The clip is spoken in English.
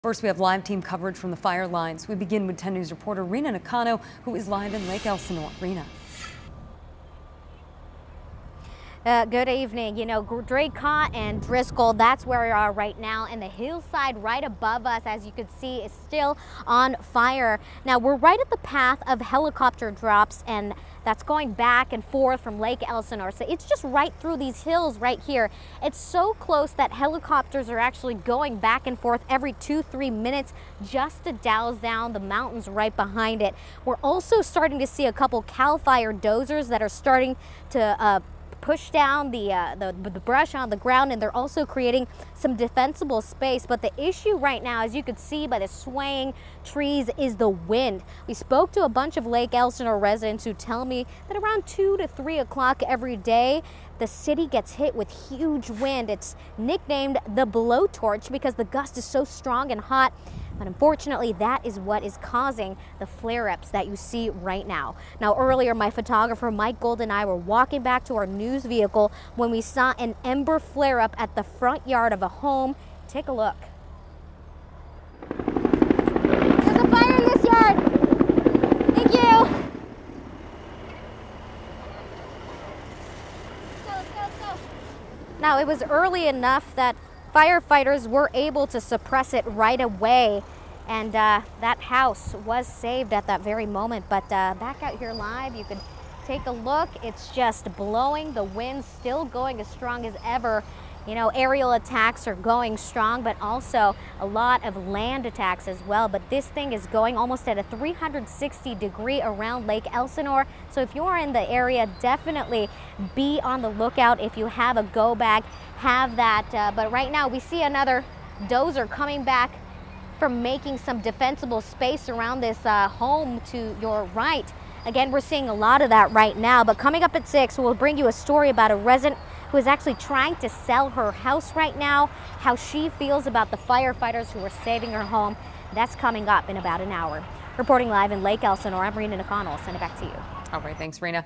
First, we have live team coverage from the fire lines. We begin with 10 News reporter Rena Nakano, who is live in Lake Elsinore. Rena. Good evening. You know, Draycott and Driscoll, that's where we are right now, and the hillside right above us, as you can see, is still on fire. Now, we're right at the path of helicopter drops, and that's going back and forth from Lake Elsinore. So it's just right through these hills right here. It's so close that helicopters are actually going back and forth every 2-3 minutes just to douse down the mountains right behind it. We're also starting to see a couple CAL FIRE dozers that are starting to push down the brush on the ground, and they're also creating some defensible space. But the issue right now, as you can see by the swaying trees, is the wind. We spoke to a bunch of Lake Elsinore residents who tell me that around 2 to 3 o'clock every day, the city gets hit with huge wind. It's nicknamed the blowtorch because the gust is so strong and hot. But unfortunately, that is what is causing the flare-ups that you see right now. Now, earlier, my photographer Mike Gold and I were walking back to our news vehicle when we saw an ember flare-up at the front yard of a home. Take a look. There's a fire in this yard. Thank you. Let's go. Now, it was early enough that firefighters were able to suppress it right away, and that house was saved at that very moment. But back out here live, you can take a look. It's just blowing. The wind's still going as strong as ever. You know, aerial attacks are going strong, but also a lot of land attacks as well. But this thing is going almost at a 360-degree around Lake Elsinore. So if you're in the area, definitely be on the lookout. If you have a go bag, have that. But right now we see another dozer coming back from making some defensible space around this home to your right. Again, we're seeing a lot of that right now. But coming up at 6, we'll bring you a story about a resident who is actually trying to sell her house right now, how she feels about the firefighters who are saving her home. That's coming up in about an hour. Reporting live in Lake Elsinore, I'm Rena Nakano. I'll send it back to you. All right, thanks, Rena.